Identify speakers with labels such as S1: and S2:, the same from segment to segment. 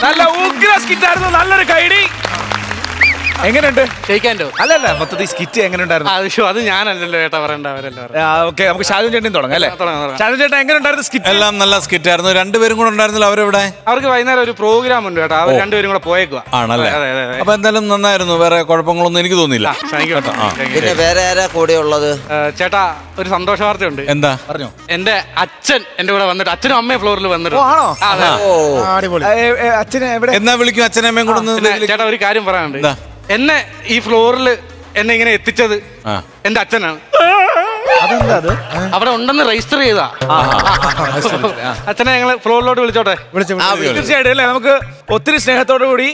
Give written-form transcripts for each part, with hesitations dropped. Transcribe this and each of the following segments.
S1: നല്ല ഉഗ്ര സ്കിറ്റായിരുന്നു. നല്ലൊരു കൈഡി. എങ്ങനെയുണ്ട്? അല്ലല്ല, മൊത്തത്തിൽ സ്കിറ്റ് എങ്ങനെയുണ്ടായിരുന്നു?
S2: അത് ഞാനല്ലല്ലോ ചേട്ടാ പറയണ്ടവരല്ലോ.
S1: ഓക്കെ, നമുക്ക് ഷാജു ചേട്ടൻ തുടങ്ങാം അല്ലേ? ഷാജു ചേട്ടൻ എങ്ങനെയുണ്ടായിരുന്നു സ്കിറ്റ്?
S3: എല്ലാം നല്ല സ്കിറ്റ് ആയിരുന്നു. രണ്ടുപേരും കൂടെ ഉണ്ടായിരുന്നല്ലോ. അവരെവിടെ?
S2: അവർക്ക് വൈകുന്നേരം ഒരു പ്രോഗ്രാം ഉണ്ട് ചേട്ടാ. അവർ രണ്ടുപേരും കൂടെ പോയേക്കുക.
S3: ആണല്ലേ? അപ്പൊ എന്തായാലും നന്നായിരുന്നു. വേറെ കുഴപ്പങ്ങളൊന്നും എനിക്ക് തോന്നിയില്ല.
S4: പിന്നെ വേറെ ആരാ കൂടെ ഉള്ളത്?
S2: ചേട്ടാ, ഒരു സന്തോഷ വാർത്തയുണ്ട്.
S3: എന്താ?
S1: പറഞ്ഞോ.
S2: എന്റെ അച്ഛൻ എന്റെ കൂടെ വന്നിട്ട്, അച്ഛനും അമ്മയും ഫ്ലോറിൽ വന്നിട്ട്.
S1: അച്ഛനെ എവിടെ?
S3: എന്നാ വിളിക്കും അച്ഛനും അമ്മയും കൂടെ?
S2: ചേട്ടാ, ഒരു കാര്യം പറയാനുണ്ട്. എന്നെ ഈ ഫ്ലോറിൽ എന്നെ ഇങ്ങനെ എത്തിച്ചത് എന്റെ അച്ഛനാണ്. അവിടെ ഉണ്ടെന്ന് രജിസ്റ്റർ ചെയ്താ. അച്ഛനെ ഞങ്ങള് ഫ്ലോറിലോട്ട് വിളിച്ചോട്ടെ?
S1: തീർച്ചയായിട്ടും അല്ലേ. നമുക്ക് ഒത്തിരി സ്നേഹത്തോടു കൂടി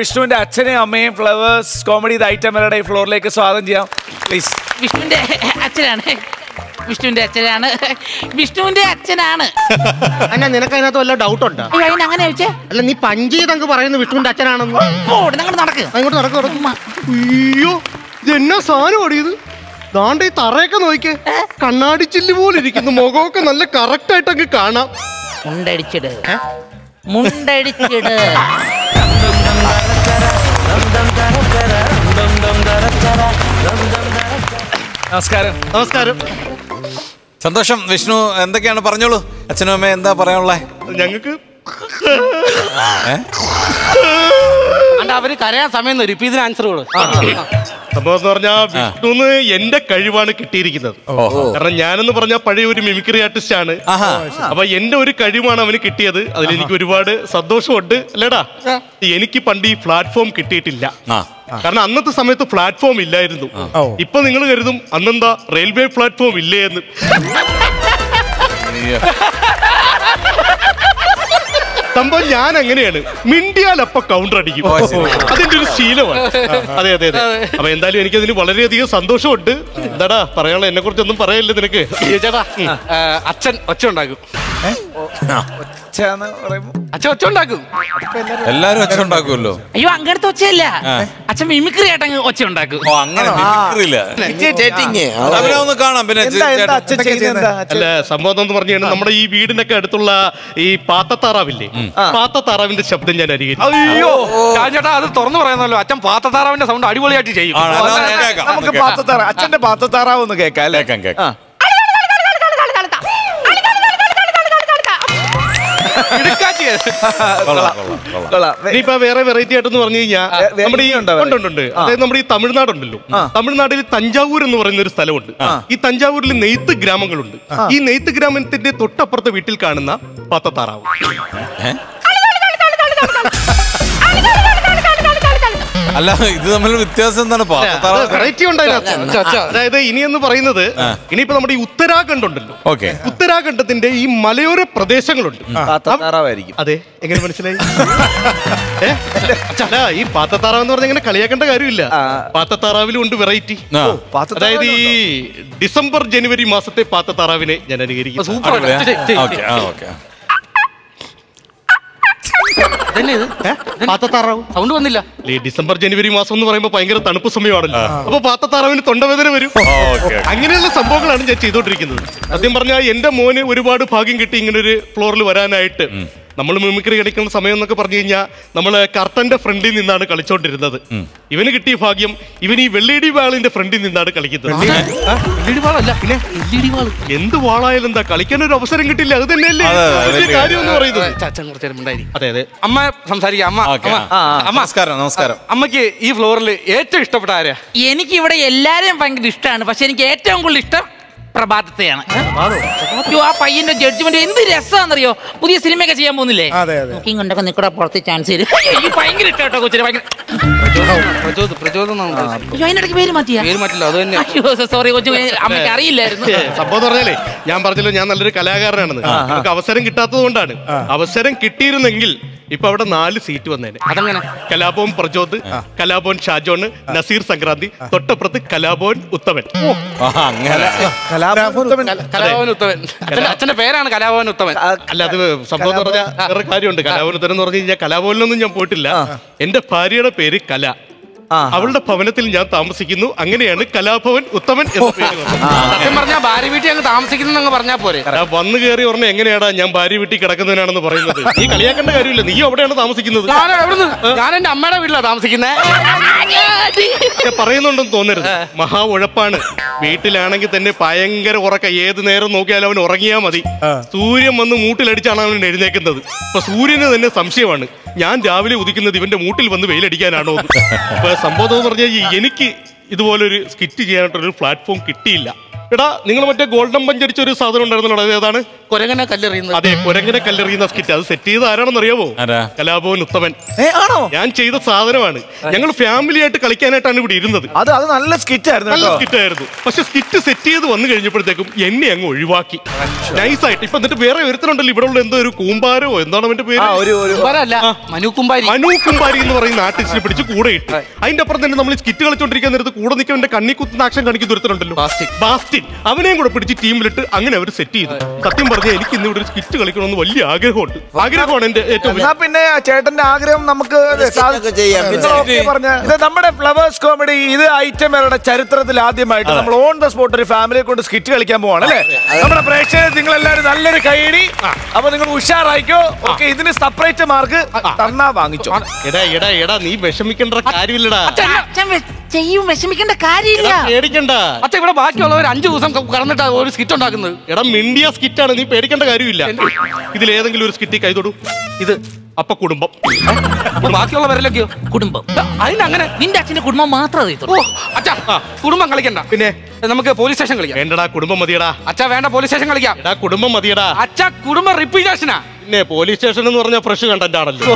S1: വിഷ്ണുവിന്റെ അച്ഛനെയും അമ്മയും ഫ്ലവേഴ്സ് കോമഡി ഐറ്റം വരുടെ ഈ ഫ്ലോറിലേക്ക് സ്വാഗതം ചെയ്യാം പ്ലീസ്.
S5: വിഷ്ണുവിന്റെ അച്ഛനാണ്.
S6: അല്ല, നിനക്ക് അതിനകത്ത് വല്ല ഡൗട്ട് ഉണ്ടോ?
S5: അങ്ങനെ ചോദിച്ചേ.
S6: അല്ല, നീ പഞ്ചീതങ്ങ് പറയുന്നു വിഷ്ണുവിന്റെ അച്ഛനാണെന്ന്.
S5: അങ്ങോട്ട്
S6: നടക്കും. അയ്യോ, എന്നാ സാധനം ഓടിയത്? ദാണ്ട ഈ തറയൊക്കെ നോക്കിക്കേ, കണ്ണാടി ചില്ല് പോലെ ഇരിക്കുന്നു. മുഖമൊക്കെ നല്ല കറക്റ്റ് ആയിട്ട് അങ്ങ് കാണാം.
S5: മുണ്ടടിച്ചിട്.
S1: നമസ്കാരം.
S3: സന്തോഷം. വിഷ്ണു, എന്തൊക്കെയാണ്? പറഞ്ഞോളൂ. അച്ഛനും അമ്മയും എന്താ പറയാനുള്ളേ?
S6: ഞങ്ങൾക്ക്
S2: അവര് കരയാൻ സമയം തരും. ഇപ്പൊ ഇതിന് ആൻസർ കൊടുക്കും.
S6: സംഭവം എന്ന് പറഞ്ഞാൽ വിഷ്ണുന്ന് എന്റെ കഴിവാണ് കിട്ടിയിരിക്കുന്നത്. കാരണം ഞാനെന്ന് പറഞ്ഞാൽ പഴയ ഒരു മിമിക്രി ആർട്ടിസ്റ്റ് ആണ്. അപ്പൊ എന്റെ ഒരു കഴിവാണ് അവന് കിട്ടിയത്. അതിൽ എനിക്ക് ഒരുപാട് സന്തോഷമുണ്ട്. അല്ലേടാ, എനിക്ക് പണ്ട് ഈ പ്ലാറ്റ്ഫോം കിട്ടിയിട്ടില്ല. കാരണം അന്നത്തെ സമയത്ത് പ്ലാറ്റ്ഫോം ഇല്ലായിരുന്നു. ഇപ്പൊ നിങ്ങൾ കരുതും അന്നെന്താ റെയിൽവേ പ്ലാറ്റ്ഫോം ഇല്ലേ എന്ന്. സംഭവം ഞാൻ അങ്ങനെയാണ്. മിണ്ടിയാലപ്പ കൗണ്ടർ അടിക്കും. അതിന്റെ ഒരു ശീലമാണ്. അതെ. അപ്പൊ എന്തായാലും എനിക്കതിന് വളരെയധികം സന്തോഷമുണ്ട്. എന്താടാ പറയാനുള്ള? എന്നെ കുറിച്ചൊന്നും പറയല്ലേ നിനക്ക്?
S2: ചേട്ടാ, അച്ഛൻ ഒച്ച ഉണ്ടാക്കും.
S5: അച്ഛൻ ഒച്ച ഉണ്ടാക്കും.
S3: എല്ലാരും ഒച്ച ഉണ്ടാക്കുമല്ലോ.
S5: അയ്യോ, അങ്ങനത്തെ ഒച്ചയല്ല. അച്ഛൻ മിമിക്രി ആയിട്ട് ഒച്ച ഉണ്ടാക്കും.
S3: കാണാം. പിന്നെ
S6: അല്ല, സംഭവം എന്ന് പറഞ്ഞു കഴിഞ്ഞാൽ നമ്മുടെ ഈ വീടിനൊക്കെ അടുത്തുള്ള ഈ പാത്തത്താറാവില്ലേ, പാത്തത്താറാവിന്റെ ശബ്ദം ഞാൻ അനുകരിക്കും.
S2: അയ്യോ ചേട്ടാ, അത് തുറന്നു പറയുന്നല്ലോ. അച്ഛൻ പാത്തത്താറാവിന്റെ സൗണ്ട് അടിപൊളിയായിട്ട് ചെയ്യും.
S1: നമുക്ക് അച്ഛന്റെ പാത്തത്താറാവ് ഒന്ന് കേൾക്കാം അല്ലേ?
S3: കേൾക്കാം.
S6: ഇനിയിപ്പോ വേറെ വെറൈറ്റി ആയിട്ടെന്ന് പറഞ്ഞു കഴിഞ്ഞാൽ നമ്മുടെ ഈ ഉണ്ട്. അതായത് നമ്മുടെ ഈ തമിഴ്നാടുണ്ടല്ലോ, തമിഴ്നാട്ടിൽ തഞ്ചാവൂർ എന്ന് പറയുന്ന ഒരു സ്ഥലമുണ്ട്. ഈ തഞ്ചാവൂരിൽ നെയ്ത്ത് ഗ്രാമങ്ങളുണ്ട്. ഈ നെയ്ത്ത് ഗ്രാമത്തിന്റെ തൊട്ടപ്പുറത്തെ വീട്ടിൽ കാണുന്ന പാത്തത്താറാവ്.
S3: അല്ല, ഇത് തമ്മിൽ വ്യത്യാസം എന്താണ്?
S6: വെറൈറ്റി ഉണ്ടായിരുന്നു. അതായത് ഇനിയെന്ന് പറയുന്നത്, ഇനിയിപ്പോ നമ്മുടെ ഈ ഉത്തരാഖണ്ഡ് ഉണ്ടല്ലോ, ഉത്തരാഖണ്ഡത്തിന്റെ ഈ മലയോര പ്രദേശങ്ങളുണ്ട്. അതെ, എങ്ങനെ മനസ്സിലായി? ഈ പാത്തത്താറാവ് എന്ന് പറഞ്ഞാൽ ഇങ്ങനെ കളിയാക്കേണ്ട കാര്യമില്ല. പാത്തത്താറാവിലും ഉണ്ട് വെറൈറ്റി. അതായത് ഈ ഡിസംബർ ജനുവരി മാസത്തെ പാത്തത്താറാവിനെ ഞാൻ അനുകരിക്കും.
S2: സൗണ്ട് വന്നില്ല.
S6: ഡിസംബർ ജനുവരി മാസം എന്ന് പറയുമ്പോ ഭയങ്കര തണുപ്പ് സമയമാണല്ലോ. അപ്പൊ പാത്തത്താറാവിന് തൊണ്ടവേദന വരും. അങ്ങനെയുള്ള സംഭവങ്ങളാണ് ഞാൻ ചെയ്തോണ്ടിരിക്കുന്നത്. സത്യം പറഞ്ഞാൽ എന്റെ മോന് ഒരുപാട് ഭാഗ്യം കിട്ടി ഇങ്ങനെ ഒരു ഫ്ലോറിൽ വരാനായിട്ട്. നമ്മൾ മിമിക്രി കളിക്കുന്ന സമയം എന്നൊക്കെ പറഞ്ഞു കഴിഞ്ഞാൽ നമ്മള് കർട്ടന്റെ ഫ്രണ്ടിൽ നിന്നാണ് കളിച്ചോണ്ടിരുന്നത്. ഇവന് കിട്ടിയ ഭാഗ്യം, ഇവൻ ഈ വെള്ളിടി വാളിന്റെ ഫ്രണ്ടിൽ നിന്നാണ് കളിക്കുന്നത്. എന്ത് വാളായാലും എന്താ, കളിക്കാൻ ഒരു അവസരം കിട്ടില്ല. അത് തന്നെയല്ലേ കാര്യം എന്ന് പറയുന്നത്.
S2: അതെ. അമ്മ സംസാരിക്കാം.
S3: നമസ്കാരം.
S2: അമ്മക്ക് ഈ ഫ്ലോറിൽ ഏറ്റവും ഇഷ്ടപ്പെട്ട ആരാ?
S5: എനിക്ക് ഇവിടെ എല്ലാരെയും ഭയങ്കര ഇഷ്ടമാണ്. പക്ഷെ എനിക്ക് ഏറ്റവും കൂടുതൽ ഇഷ്ടം പ്രഭാതത്തെയാണ്. ആ പയ്യന്റെ ജഡ്ജ്മെന്റ് എന്ത് രസമാണെന്നറിയോ? പുതിയ സിനിമയൊക്കെ ചെയ്യാൻ പോകുന്നില്ലേ? കൊണ്ടൊക്കെ നിൽക്കട പുറത്ത് ചാൻസ് തരും. ഭയങ്കര ഇഷ്ടം കൊച്ചിന്. അതിനിടയ്ക്ക് പേര് മാറ്റില്ല. സോറി കൊച്ചു, അമ്മയ്ക്ക് അറിയില്ലായിരുന്നു.
S6: സംഭവം പറഞ്ഞാലേ, ഞാൻ പറഞ്ഞല്ലോ ഞാൻ നല്ലൊരു കലാകാരനാണെന്ന്. നമുക്ക് അവസരം കിട്ടാത്തത് കൊണ്ടാണ്. അവസരം കിട്ടിയിരുന്നെങ്കിൽ ഇപ്പൊ അവിടെ 4 സീറ്റ് വന്നേനെ.
S2: അതങ്ങനെ
S6: കലാഭവൻ പ്രചോദ്, കലാഭവൻ ഷാജോണ്, നസീർ സംക്രാന്തി, തൊട്ടപ്പുറത്ത് കലാഭവൻ ഉത്തമൻ.
S2: അച്ഛന്റെ പേരാണ് കലാഭവൻ ഉത്തമൻ.
S6: അല്ല, അത് സംഭവം എന്ന് പറഞ്ഞാൽ വേറെ കാര്യമുണ്ട്. കലാഭവൻ ഉത്തമൻ എന്ന് പറഞ്ഞു കഴിഞ്ഞാൽ കലാഭവനിലൊന്നും ഞാൻ പോയിട്ടില്ല. എന്റെ ഭാര്യയുടെ പേര് കല. അവളുടെ ഭവനത്തിൽ ഞാൻ താമസിക്കുന്നു. അങ്ങനെയാണ് കലാഭവൻ ഉത്തമൻ എന്ന പേര്
S2: സത്യം പറഞ്ഞാൽ ഭാര്യ വീട്ടിൽ അങ്ങ് താമസിക്കുന്നു പറഞ്ഞാ പോരെ.
S6: വന്നു കയറി പറഞ്ഞ എങ്ങനെയാടാ ഞാൻ ഭാര്യ വീട്ടിൽ കിടക്കുന്നതിനാണെന്ന് പറയുന്നത്? നീ കളിയാക്കേണ്ട കാര്യമില്ല, നീ എവിടെയാണ് താമസിക്കുന്നത്?
S2: ഞാൻ എന്റെ അമ്മയുടെ വീട്ടിലാണ് താമസിക്കുന്നത്.
S6: പറയുന്നുണ്ടെന്ന് തോന്നരുത്, മഹാ ഉഴപ്പാണ്. വീട്ടിലാണെങ്കിൽ തന്നെ ഭയങ്കര ഉറക്ക, ഏത് നേരം നോക്കിയാലും അവൻ ഉറങ്ങിയാൽ മതി. സൂര്യൻ വന്ന് മൂട്ടിലടിച്ചാണ് അവൻ എഴുന്നേക്കുന്നത്. അപ്പൊ സൂര്യന് തന്നെ സംശയമാണ്, ഞാൻ രാവിലെ ഉദിക്കുന്നത് ഇവന്റെ മൂട്ടിൽ വന്ന് വെയിലടിക്കാനാണോ? അപ്പൊ സംഭവം എന്ന് പറഞ്ഞാൽ എനിക്ക് ഇതുപോലൊരു സ്കിറ്റ് ചെയ്യാനായിട്ടൊരു പ്ലാറ്റ്ഫോം കിട്ടിയില്ല. എടാ, നിങ്ങൾ മറ്റേ ഗോൾഡൻ പഞ്ച് അടിച്ച ഒരു സാധനം ഉണ്ടായിരുന്നല്ലോ, അത് ഏതാണ്?
S2: കൊരങ്ങനെ കല്ലെറിയുന്നത്.
S6: അതെ, കൊരങ്ങനെ കല്ലെറിയുന്ന സ്കിറ്റ്. അത് സെറ്റ് ചെയ്ത് ആരാണെന്ന് അറിയാമോ? കലാഭവൻ ഉത്തമൻ. ഞാൻ ചെയ്ത സാധനമാണ്. ഞങ്ങൾ ഫാമിലി ആയിട്ട് കളിക്കാനായിട്ടാണ് ഇവിടെ ഇരുന്നത്.
S1: അത് നല്ല സ്കിറ്റ് ആയിരുന്നു,
S6: നല്ല സ്കിറ്റ് ആയിരുന്നു. പക്ഷെ സ്കിറ്റ് സെറ്റ് ചെയ്ത് വന്നു കഴിഞ്ഞപ്പോഴത്തേക്കും എന്നെ അങ്ങ് ഒഴിവാക്കി നൈസായിട്ട്. ഇപ്പൊ എന്നിട്ട് വേറെ ഒരുത്തരുണ്ടല്ലോ ഇവിടെ ഉള്ള, എന്തോ ഒരു കൂമ്പാരോ എന്താണ് അവന്റെ പേര്?
S2: മനു കുമ്പാരി.
S6: മനു കുമ്പാരി എന്ന് പറയുന്ന ആർട്ടിസ്റ്റിനെ പിടിച്ച് കൂടെ ഇട്ട് അതിന്റെ അപ്പുറം തന്നെ നമ്മൾ സ്കിറ്റ് കളിച്ചോണ്ടിരിക്കാൻ നേരത്ത് കൂടെ നിൽക്കാൻ കണ്ണി കുത്തുന്ന ആക്ഷൻ കാണിക്കുന്ന ഒരുത്തരുണ്ടല്ലോ, ബാസ്റ്റിൻ. അവനെയും കൂടെ പിടിച്ച് ടീമിലിട്ട് അങ്ങനെ അവർ സെറ്റ് ചെയ്തു. സത്യം പറഞ്ഞാൽ എനിക്ക് ഇന്ന് ഇവിടെ ഒരു സ്കിറ്റ് കളിക്കണമെന്ന് വലിയ ആഗ്രഹമുണ്ട്. ആഗ്രഹമാണ് എന്റെ ഏറ്റവും.
S1: പിന്നെ ചേട്ടന്റെ ആഗ്രഹം നമുക്ക് ഇത് നമ്മുടെ ഫ്ലവേഴ്സ് കോമഡി ഇത് ഐറ്റമേരുടെ ചരിത്രത്തിൽ ആദ്യമായിട്ട് നമ്മൾ ഓൺ ദ സ്പോട്ട് ഒരു ഫാമിലിയെ കൊണ്ട് സ്കിറ്റ് കളിക്കാൻ പോവാണ് അല്ലേ? നമ്മുടെ പ്രേക്ഷകർ നിങ്ങൾ എല്ലാവരും നല്ലൊരു കൈയടി. അപ്പൊ നിങ്ങൾ ഉഷാറായിക്കോ. ഓക്കെ, ഇതിന് സെപ്പറേറ്റ് മാർക്ക് തന്നാ വാങ്ങിച്ചോ.
S6: എടാ നീ വിഷമിക്കേണ്ട കാര്യമില്ലടാ.
S5: ചെയ്യും, വിഷമിക്കേണ്ട കാര്യമില്ല,
S6: പേടിക്കണ്ട.
S2: അച്ഛൻ ഇവിടെ ബാക്കിയുള്ളവർ 5 ദിവസം കടന്നിട്ടാ ഒരു സ്കിറ്റ് ഉണ്ടാക്കുന്നത്.
S6: എടാ മിണ്ടിയ സ്കിറ്റാണ്, നീ പേടിക്കേണ്ട കാര്യമില്ല. ഇതിലേതെങ്കിലും ഒരു സ്കിറ്റ് കൈതൊടു. ഇത് അപ്പൊ കുടുംബം.
S2: ബാക്കിയുള്ളവരിലൊക്കെയോ
S5: കുടുംബം.
S2: അതിനങ്ങനെ
S5: നിന്റെ അച്ഛന്റെ കുടുംബം മാത്രം.
S2: അച്ഛാ, കുടുംബം കളിക്കണ്ട.
S6: പിന്നെ
S2: നമുക്ക് പോലീസ് സ്റ്റേഷൻ കളിക്കാം.
S6: വേണ്ടടാ, കുടുംബം മതിയടാ.
S2: അച്ഛാ വേണ്ട, പോലീസ് സ്റ്റേഷൻ കളിക്കാം.
S6: എടാ കുടുംബം മതിയടാ.
S2: അച്ഛാ, കുടുംബം റിപ്പീറ്റേഷനാ.
S6: പിന്നെ പോലീസ് സ്റ്റേഷൻ എന്ന് പറഞ്ഞാൽ ഫ്രഷ് കണ്ടന്റ് ആണല്ലോ.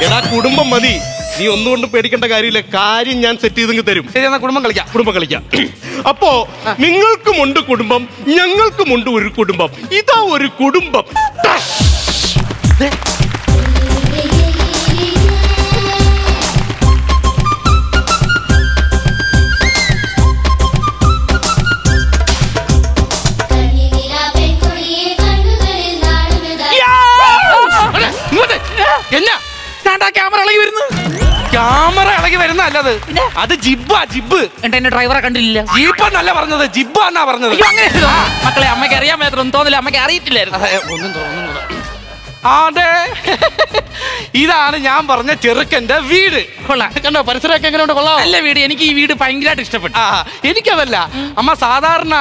S6: എടാ കുടുംബം മതി, നീ ഒന്നുകൊണ്ടും പേടിക്കേണ്ട കാര്യമില്ല. കാര്യം ഞാൻ സെറ്റ് ചെയ്തെങ്കിൽ തരും.
S2: ശരി, എന്നാ കുടുംബം കളിക്കാം.
S6: കുടുംബം കളിക്കാം. അപ്പോ നിങ്ങൾക്കുമുണ്ട് കുടുംബം, ഞങ്ങൾക്കുമുണ്ട് ഒരു കുടുംബം. ഇതാ ഒരു കുടുംബം.
S2: എന്നാ ക്യാമറ ഇളകി വരുന്നു? ക്യാമറ ഇളകി വരുന്ന അല്ലത്, അത് ജിബ്ബാ, ജിബ്.
S5: എന്റെ ഡ്രൈവറെ കണ്ടില്ല.
S2: ജീപ്പെന്നല്ല പറഞ്ഞത്, ജിബ്ബ എന്നാ പറഞ്ഞത്.
S5: മക്കളെ, അമ്മയ്ക്ക് അറിയാൻ മാത്രം തോന്നില്ല, അമ്മയ്ക്ക് അറിയത്തില്ലായിരുന്നു.
S2: ഒന്നും തോന്നുന്നു. അതെ, ഇതാണ് ഞാൻ പറഞ്ഞ ചെറുക്കന്റെ വീട്. കണ്ടോ, പരിസരമൊക്കെ എങ്ങനെയുണ്ട്? കൊള്ളാം.
S5: നല്ല വീട്. എനിക്ക് ഈ വീട് ഭയങ്കരമായിട്ട് ഇഷ്ടപ്പെട്ടു.
S2: എനിക്കതല്ല അമ്മ, സാധാരണ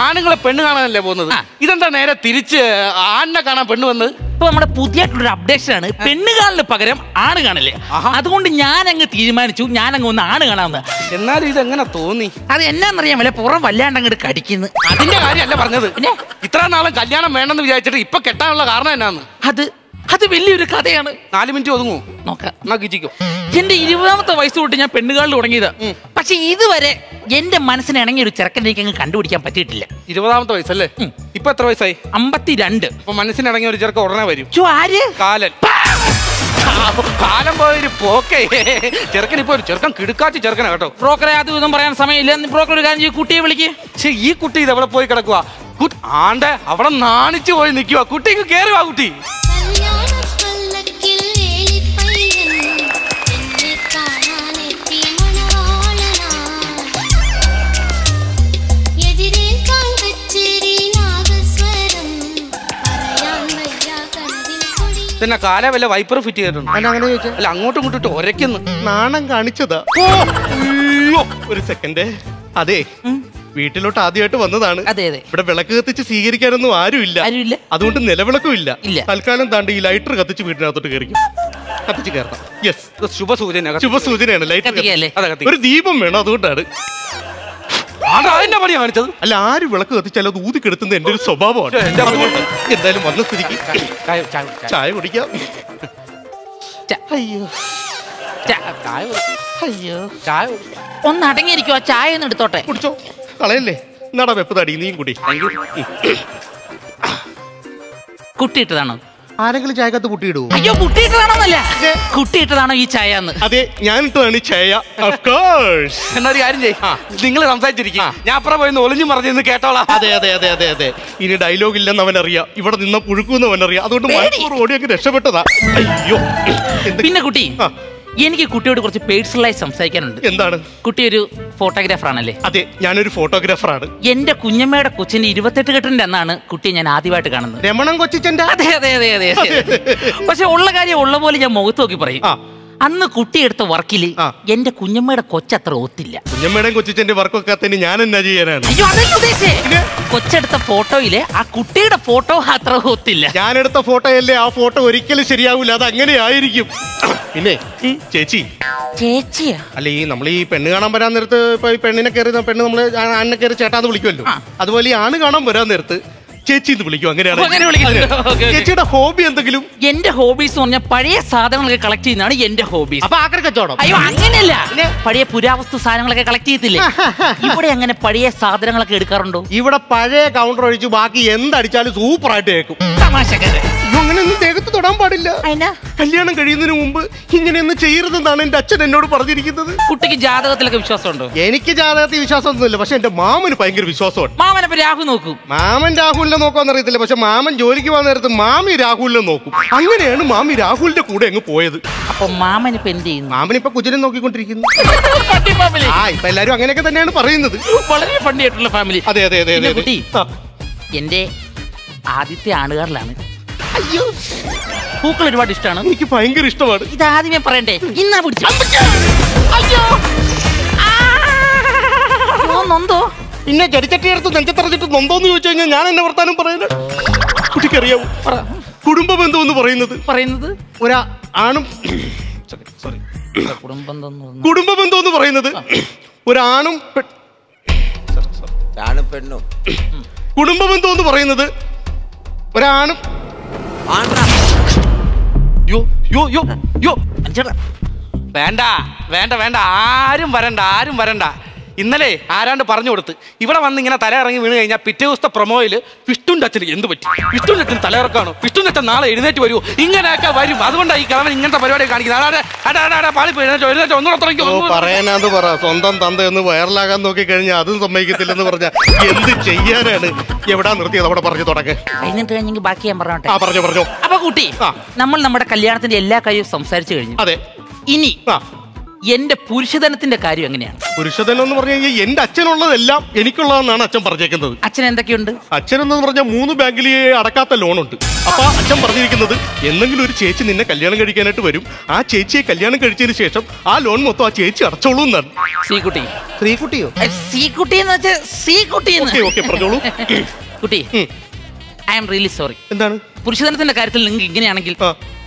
S2: ആണുങ്ങളെ പെണ്ണ് കാണാനല്ലേ പോകുന്നത്. ഇതെന്താ നേരെ തിരിച്ച് ആണിനെ കാണാൻ പെണ്ണ് വന്നത്?
S5: ഇപ്പൊ നമ്മുടെ പുതിയായിട്ടുള്ളൊരു അപ്ഡേഷൻ ആണ്, പെണ്ണ് കാണലിന് പകരം ആണ് കാണല്ലേ. അതുകൊണ്ട് ഞാൻ അങ്ങ് തീരുമാനിച്ചു, ഞാൻ അങ്ങ് ഒന്ന് ആണ് കാണാമെന്ന്.
S2: എന്നാലും ഇതെങ്ങനെ തോന്നി?
S5: അത് എന്നാന്നറിയാമല്ലേ, പുറം വല്ലാണ്ട് അങ്ങോട്ട് കടിക്കുന്നു.
S2: അതിന്റെ കാര്യമല്ല പറഞ്ഞത്. പിന്നെ ഇത്ര നാളും കല്യാണം വേണമെന്ന് വിചാരിച്ചിട്ട് ഇപ്പൊ കെട്ടാനുള്ള കാരണം എന്നാന്ന്?
S5: അത് വലിയൊരു കഥയാണ്.
S2: 4 മിനിറ്റ് ഒതുങ്ങൂ
S5: നോക്കാം.
S2: എന്റെ
S5: 20ാമത്തെ വയസ്സ് തൊട്ട് ഞാൻ പെണ്ണുകാളിൽ തുടങ്ങിയത്. പക്ഷെ ഇതുവരെ എന്റെ മനസ്സിന് ഇണങ്ങിയ ഒരു ചെറുക്കനേക്ക് അങ്ങ് കണ്ടുപിടിക്കാൻ പറ്റിയിട്ടില്ല.
S2: 20ാമത്തെ വയസ്സല്ലേ? ഇപ്പൊ എത്ര വയസ്സായി?
S5: 52.
S2: അപ്പൊ മനസ്സിനിണങ്ങിയ ഒരു ചെറുക്ക ഉടനെ വരും.
S5: ആര്?
S2: കാലൻ. കാലം പോയൊരു പോക്കേ. ചെറുക്കൻ ഇപ്പൊ ഒരു ചെറുക്കൻ കിടുക്കാച്ചി ചെറുക്കനാ കേട്ടോ.
S5: ബ്രോക്കറെ അത് ഇതൊന്നും പറയാൻ സമയമില്ല. ബ്രോക്കർ ഒരു കാര്യം ചെയ്യും, കുട്ടിയെ വിളിക്ക്.
S2: പക്ഷെ ഈ കുട്ടി ഇത് എവിടെ പോയി കിടക്കുക? ആണ്ടെ അവിടെ നാണിച്ചു പോയി നിൽക്കുക. കുട്ടിക്ക് കേറുവാ. കുട്ടി പിന്നെ കാല വല്ല വൈപ്പർ ഫിറ്റ് ചെയ്തിട്ടുണ്ട്. അല്ല, അങ്ങോട്ടും ഇങ്ങോട്ടും ഒരയ്ക്കുന്നു.
S6: നാണം കാണിച്ചതാ. ഒരു സെക്കൻഡ്. അതെ, വീട്ടിലോട്ട് ആദ്യമായിട്ട് വന്നതാണ്. ഇവിടെ വിളക്ക് കത്തിച്ച് സ്വീകരിക്കാനൊന്നും ആരുമില്ല. അതുകൊണ്ട് നിലവിളക്കും ഇല്ല. തൽക്കാലം താണ്ട് ഈ ലൈറ്റർ കത്തിച്ച് വീട്ടിനകത്തോട്ട് കയറിക്കും. കത്തിച്ച് കയറണം. യെസ്, ശുഭസൂചനയാണ് ലൈറ്റർ. ഒരു ദീപം വേണം, അതുകൊണ്ടാണ്.
S2: പണി കാണിച്ചത്.
S6: അല്ല, ആര് വിളക്ക് കത്തിച്ചാലും അത് ഊതിക്കെടുത്തുന്നത് എന്റെ ഒരു സ്വഭാവമാണ്. എന്തായാലും വന്ന സ്ഥിതിക്ക് ചായ കുടിക്കാം.
S5: ഒന്ന് അടങ്ങിയിരിക്കുവോ? ചായ ഒന്ന് എടുത്തോട്ടെ.
S6: കുടിച്ചോ, കളയല്ലേ. എന്നാടാ വെപ്പ് തടി, നീയും കൂടി.
S5: കുട്ടിയിട്ടതാണോ?
S6: ആരെങ്കിലും ചായക്കകത്ത് കുട്ടിയിടുവോ?
S5: അയ്യോ, കുട്ടിയിട്ടതാണോന്നല്ല, കുട്ടിയിട്ടതാണോ ഈ ചായ എന്ന്?
S6: അതെ, ഞാൻ ഇട്ടതാണ് ഈ ചായ.
S2: എന്നൊരു കാര്യം ചെയ്യും, നിങ്ങൾ സംസാരിച്ചിരിക്കും, ഞാൻ അപ്പുറം പോയി ഒളിഞ്ഞു പറഞ്ഞു കേട്ടോളാം.
S6: അതെ അതെ അതെ അതെ അതെ. ഇനി ഡയലോഗ് ഇല്ലെന്ന് അവനറിയാം, ഇവിടെ നിന്ന് പുഴുക്കുമെന്ന് അവനറിയാം. അതുകൊണ്ട് മണിക്കൂർ ഓടി അങ്ങ് രക്ഷപ്പെട്ടതാ. അയ്യോ.
S5: പിന്നെ കുട്ടി, എനിക്ക് കുട്ടിയോട് കുറച്ച് പേഴ്സണലായി സംസാരിക്കാനുണ്ട്.
S6: എന്താണ്?
S5: കുട്ടി ഒരു ഫോട്ടോഗ്രാഫർ ആണല്ലേ?
S6: അതെ, ഞാനൊരു ഫോട്ടോഗ്രാഫറാണ്.
S5: എന്റെ കുഞ്ഞമ്മയുടെ കൊച്ചിന്റെ 28 കെട്ടിന്റെ അന്നാണ് കുട്ടിയെ ഞാൻ ആദ്യമായിട്ട് കാണുന്നത്.
S6: രമണൻ കൊച്ചിച്ചന്റെ?
S5: അതെ അതെ അതെ അതെ. പക്ഷെ ഉള്ള കാര്യം ഉള്ള പോലെ ഞാൻ മുഖത്ത് നോക്കി പറയും. അന്ന് കുട്ടി എടുത്ത വർക്കില് എന്റെ കുഞ്ഞമ്മയുടെ കൊച്ചത്ര ഒത്തില്ല.
S6: കുഞ്ഞമ്മയുടെയും കൊച്ചിച്ചന്റെ വർക്കൊക്കെ തന്നെ ഞാൻ എന്നാ ചെയ്യാനാണ്?
S5: അയ്യോ അതല്ല ഉദ്ദേശിച്ചേ. കൊച്ചെടുത്ത ഫോട്ടോയില് ആ കുട്ടിയുടെ ഫോട്ടോ അത്ര ഒത്തില്ല.
S6: ഞാനെടുത്ത ഫോട്ടോയല്ലേ, ആ ഫോട്ടോ ഒരിക്കലും ശരിയാവൂല. അത് അങ്ങനെ ആയിരിക്കും. പിന്നെ ചേച്ചി.
S5: ചേച്ചിയാ?
S6: അല്ല, ഈ നമ്മൾ ഈ പെണ്ണ് കാണാൻ വരാൻ നേരത്ത് ഇപ്പൊ ഈ പെണ്ണിനെ കയറി പെണ്ണ് നമ്മള് ആണിനെ കയറി ചേട്ടാന്ന് വിളിക്കുമല്ലോ, അതുപോലെ ഈ ആണ് കാണാൻ വരാൻ നേരത്ത് ചേച്ചി എന്ന് വിളിക്കും. അങ്ങനെയാണ്. ചേച്ചിയുടെ ഹോബി എന്തെങ്കിലും?
S5: എന്റെ ഹോബീസ് പറഞ്ഞാൽ പഴയ സാധനങ്ങളൊക്കെ കളക്ട് ചെയ്യുന്നതാണ് എന്റെ ഹോബീസ്.
S6: അപ്പൊ ആക്രി കച്ചവടം?
S5: അയ്യോ അങ്ങനെയല്ല, പഴയ പുരാവസ്തു സാധനങ്ങളൊക്കെ കളക്ട് ചെയ്യത്തില്ലേ? ഇവിടെ അങ്ങനെ പഴയ സാധനങ്ങളൊക്കെ എടുക്കാറുണ്ടോ?
S6: ഇവിടെ പഴയ കൗണ്ടർ ഒഴിച്ച് ബാക്കി എന്തടിച്ചാലും സൂപ്പറായിട്ട് കേൾക്കും.
S5: തമാശക്കാരെ
S6: അങ്ങനെയൊന്നും ദേഹത്ത് തൊടാൻ പാടില്ല. കല്യാണം കഴിയുന്നതിന് മുമ്പ് ഇങ്ങനെയൊന്നും ചെയ്യരുതെന്നാണ് എന്റെ അച്ഛൻ എന്നോട് പറഞ്ഞിരിക്കുന്നത്.
S5: കുട്ടിക്ക് ജാതകത്തിലൊക്കെ വിശ്വാസമുണ്ടോ?
S6: എനിക്ക് ജാതകത്തിൽ വിശ്വാസമൊന്നുമില്ല, പക്ഷെ എന്റെ മാമന് ഭയങ്കര വിശ്വാസമാണ്.
S5: മാമനപ്പൊ രാഹു നോക്കും?
S6: മാമൻ രാഹുലിനെ നോക്കാന്ന് അറിയത്തില്ല, പക്ഷെ മാമൻ ജോലിക്ക് പോകുന്ന നേരത്ത് മാമി രാഹുലിനെ നോക്കും. അങ്ങനെയാണ് മാമി രാഹുലിന്റെ കൂടെ അങ്ങ് പോയത്.
S5: അപ്പൊ മാമൻ ഇപ്പൊ എന്ത് ചെയ്യുന്നു?
S6: മാമൻ ഇപ്പൊ കുജിനെ നോക്കിക്കൊണ്ടിരിക്കുന്നു. ഇപ്പൊ എല്ലാരും അങ്ങനെയൊക്കെ തന്നെയാണ് പറയുന്നത്.
S5: വളരെ ഫണ്ണി ആയിട്ടുള്ള ഫാമിലി.
S6: അതെ അതെ അതെ.
S5: കുട്ടി എന്റെ ആദ്യത്തെ ആണുകാരിലാണ്.
S6: അയ്യോ,
S5: പൂക്കൾ ഒരുപാട് ഇഷ്ടമാണ്.
S6: എനിക്ക് ഭയങ്കര ഇഷ്ടമാണ്.
S5: ഇത് ആദ്യമേ പറയണ്ടേ? ഇന്നാ പിടിച്ചു. അയ്യോ നൊന്തോ?
S6: പിന്നെ ചെടിച്ചട്ടി എടുത്ത് നെഞ്ചത്തറച്ചിട്ട് നൊന്തോന്ന് ചോദിച്ചു കഴിഞ്ഞാൽ ഞാൻ എന്നെ വർത്താനം പറയാനാ? കുട്ടിക്കറിയാവൂ കുടുംബ ബന്ധം എന്ന് പറയുന്നത് ഒരാ ആണും കുടുംബ ബന്ധം എന്ന് പറയുന്നത് ഒരാണും
S4: പെണ്ണും.
S6: കുടുംബ ബന്ധം എന്ന് പറയുന്നത് ഒരാണും
S2: വേണ്ട വേണ്ട വേണ്ട, ആരും വരണ്ട. ഇന്നലെ ആരാണ്ട് പറഞ്ഞു കൊടുത്ത് ഇവിടെ വന്ന് ഇങ്ങനെ തല ഇറങ്ങി വീണ് കഴിഞ്ഞാൽ പിറ്റേ ദിവസത്തെ പ്രൊമോയില് വിഷ്ണുവിന്റെ അച്ഛന് എന്ത് പറ്റി, വിഷ്ണുവിന്റെ അച്ഛൻ തലയിറക്കാണോ, വിഷ്ണുവിന്റെ അച്ഛൻ നാളെ എഴുന്നേറ്റ് വരുമോ, ഇങ്ങനെയൊക്കെ വരും. അതുകൊണ്ടാണ് ഈ കിഴവൻ ഇങ്ങനത്തെ പരിപാടി കാണിക്കുന്നത്.
S6: പറയാനാന്ന് പറ. സ്വന്തം തന്തയൊന്ന് വൈറലാകാൻ നോക്കി കഴിഞ്ഞാൽ അതും സമ്മതിക്കത്തില്ലെന്ന് പറഞ്ഞാൽ എന്ത് ചെയ്യാനാണ്? എവിടാ നിർത്തിയത്? അവിടെ പറഞ്ഞു തുടങ്ങി
S5: ബാക്കി ഞാൻ പറഞ്ഞോട്ടെ.
S6: പറഞ്ഞോ.
S5: അപ്പൊ കുട്ടി, നമ്മൾ നമ്മുടെ കല്യാണത്തിന്റെ എല്ലാ കാര്യവും സംസാരിച്ചു കഴിഞ്ഞു.
S6: അതെ.
S5: ഇനി എന്റെ പുരുഷധനത്തിന്റെ കാര്യം എങ്ങനെയാണ്?
S6: പുരുഷധനം എന്ന് പറഞ്ഞു കഴിഞ്ഞാൽ എന്റെ അച്ഛനുള്ളതെല്ലാം എനിക്കുള്ളതെന്നാണ് അച്ഛൻ പറഞ്ഞേക്കുന്നത്.
S5: അച്ഛൻ എന്തൊക്കെയുണ്ട്?
S6: അച്ഛൻ എന്ന് പറഞ്ഞാൽ 3 ബാങ്കിൽ അടക്കാത്ത ലോണുണ്ട്. അപ്പൊ അച്ഛൻ പറഞ്ഞിരിക്കുന്നത് എന്തെങ്കിലും ഒരു ചേച്ചി നിന്നെ കല്യാണം കഴിക്കാനായിട്ട് വരും, ആ ചേച്ചിയെ കല്യാണം കഴിച്ചതിന് ശേഷം ആ ലോൺ മൊത്തം ആ ചേച്ചി അടച്ചോളൂ എന്നാണ്. ശ്രീകുട്ടിയോ?
S5: ശ്രീകുട്ടി എന്ന് വെച്ചാൽ ശ്രീകുട്ടി.
S6: പറഞ്ഞോളൂ
S5: കുട്ടി, ഐ ആം റിയലി സോറി.
S6: എന്താണ്?
S5: പുരുഷധനത്തിന്റെ കാര്യത്തിൽ നിങ്ങൾക്ക് ഇങ്ങനെയാണെങ്കിൽ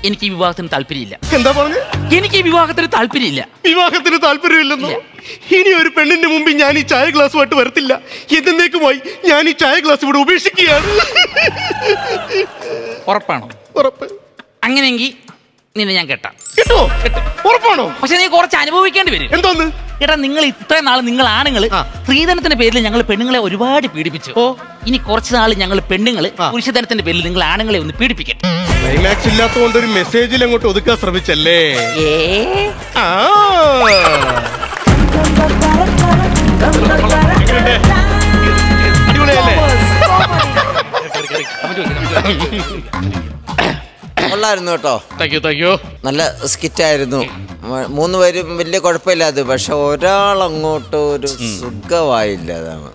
S5: എനിക്ക് ഈ വിവാഹത്തിന് താല്പര്യമില്ല.
S6: എന്താ പറഞ്ഞു?
S5: എനിക്ക് ഈ വിവാഹത്തിന് താല്പര്യമില്ല.
S6: വിവാഹത്തിന് താല്പര്യമില്ലെന്നോ? ഇനി ഒരു പെണ്ണിന്റെ മുമ്പിൽ ഞാൻ ഈ ചായ ഗ്ലാസുമായിട്ട് വരത്തില്ല. എന്നേക്കുമായി ഞാൻ ഈ ചായ ഗ്ലാസ് ഇവിടെ ഉപേക്ഷിക്കുകയാണ്.
S5: ഉറപ്പാണോ?
S6: ഉറപ്പ്.
S5: അങ്ങനെയെങ്കിൽ നിന്നെ ഞാൻ കേട്ടാ.
S6: കേട്ടോ? ഉറപ്പാണോ?
S5: പക്ഷെ നീ കുറച്ച് അനുഭവിക്കേണ്ടി വരും.
S6: എന്തോന്ന്?
S5: എടാ, നിങ്ങൾ ഇത്രയും നാൾ നിങ്ങൾ ആണുങ്ങൾ സ്ത്രീധനത്തിന്റെ പേരിൽ ഞങ്ങൾ പെണ്ണുങ്ങളെ ഒരുപാട് പീഡിപ്പിച്ചു. ഇനി കുറച്ച് നാൾ ഞങ്ങൾ പെണ്ണുങ്ങള് പുരുഷധനത്തിന്റെ പേരിൽ നിങ്ങൾ ആണുങ്ങളെ ഒന്ന് പീഡിപ്പിക്കട്ടെ.
S6: ക്ലൈമാക്സ് ഇല്ലാത്തതുകൊണ്ട് ഒരു മെസ്സേജിൽ അങ്ങോട്ട് ഒതുക്കാൻ ശ്രമിച്ചല്ലേ? അടിപൊളിയല്ലേ?
S4: കൊള്ളായിരുന്നു കേട്ടോ.
S6: Thank you.
S4: നല്ല സ്കിറ്റായിരുന്നു. 3 പേരും വലിയ കുഴപ്പമില്ല. അത് പക്ഷെ ഒരാളങ്ങോട്ട് ഒരു സുഖമായില്ല. അതാണ്.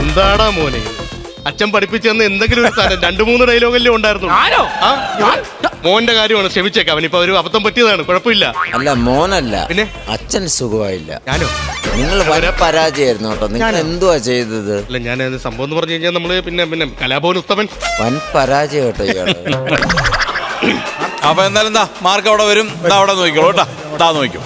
S6: എന്താടാ മോനെ, അച്ഛൻ പഠിപ്പിച്ചെന്ന് എന്തെങ്കിലും ഒരു സാധനം 2-3 ഡയലോഗല്ലേ ഉണ്ടായിരുന്നു. മോന്റെ കാര്യമാണ്, ക്ഷമിച്ചേക്കാം. അവനിപ്പോ ഒരു അബദ്ധം പറ്റിയതാണ്, കുഴപ്പമില്ല.
S4: അല്ല, മോനല്ല,
S6: പിന്നെ
S4: അച്ഛൻ സുഖമായില്ല.
S6: ഞാനോ?
S4: നിങ്ങൾ വൻ പരാജയമായിരുന്നു കേട്ടോ. നിങ്ങൾ എന്തുവാ ചെയ്തത്?
S6: അല്ല, ഞാൻ സംഭവം എന്ന് പറഞ്ഞു കഴിഞ്ഞാൽ നമ്മള് പിന്നെ കലാഭവൻ ഉത്തമൻ
S4: വൻ പരാജയം കേട്ടോ ഇയാള്.
S3: അപ്പൊ എന്തായാലും എന്താ മാർക്ക് അവിടെ വരും. അവിടെ നോക്കിക്കോളൂ കേട്ടാ, നോക്കിക്കോ.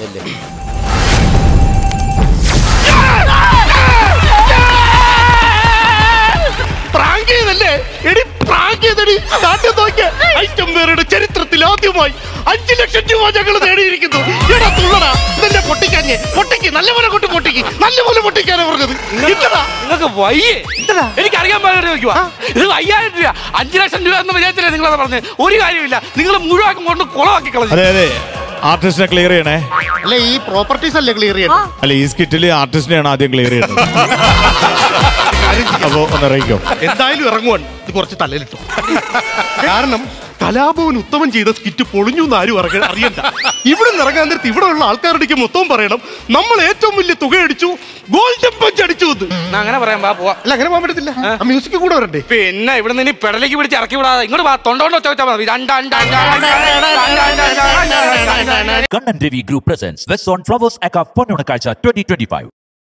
S6: ചരിത്രത്തിൽ ആദ്യമായി 5 ലക്ഷം രൂപ ഞങ്ങൾ നേടിയിരിക്കുന്നു. നല്ലപോലെ പൊട്ടിക്കാനാ പറഞ്ഞത്.
S2: നിങ്ങൾക്ക് വയ്യേ? എനിക്കറിയാൻ പാടില്ല. ഇത് 5000 രൂപ 5 ലക്ഷം രൂപ എന്ന് വിചാരിച്ചില്ലേ നിങ്ങളത് പറഞ്ഞത്? ഒരു കാര്യമില്ല, നിങ്ങൾ മുഴുവൻ കൊണ്ട് കുളമാക്കി കളഞ്ഞു.
S7: അതെ, ആർട്ടിസ്റ്റിനെ ക്ലിയർ ചെയ്യണേ.
S6: അല്ല, ഈ പ്രോപ്പർട്ടീസ് അല്ലേ ക്ലിയർ ചെയ്യണം?
S7: അല്ല, ഈ സ്കിറ്റില് ആർട്ടിസ്റ്റിനെയാണ് ആദ്യം ക്ലിയർ ചെയ്യുന്നത്. അപ്പോ ഒന്ന് ഇറങ്ങിക്കോ.
S6: എന്തായാലും ഇറങ്ങുവാൻ ഇത് കുറച്ച് തലയിലിട്ടു. കാരണം കലാഭവൻ ഉത്തമൻ ചെയ്ത സ്കിറ്റ് പൊളിഞ്ഞു എന്ന് ആരും അറിയണ്ട. ഇവിടെ നിന്ന് ഇറങ്ങാൻ നേരത്ത് ഇവിടെ ഉള്ള ആൾക്കാരുടെ മൊത്തം പറയണം നമ്മൾ ഏറ്റവും വലിയ തുക അടിച്ചു, ഗോൾഡൻ പഞ്ച് അടിച്ചു.
S2: അങ്ങനെ പറയാൻ പോവാ.
S6: അല്ല അങ്ങനെ പോകാൻ പറ്റത്തില്ല, മ്യൂസിക് കൂടെ വരണ്ടേ.
S2: പിന്നെ ഇവിടെ നിന്ന് പെടലേക്ക് പിടിച്ച് ഇറക്കി വിടാതെ ഇങ്ങോട്ട് തൊണ്ടോണ്ടോ ചോദിച്ചാൽ മതി.
S8: Kannan Devi Group presents West on Flowers Aka Ponnonakazha 2025.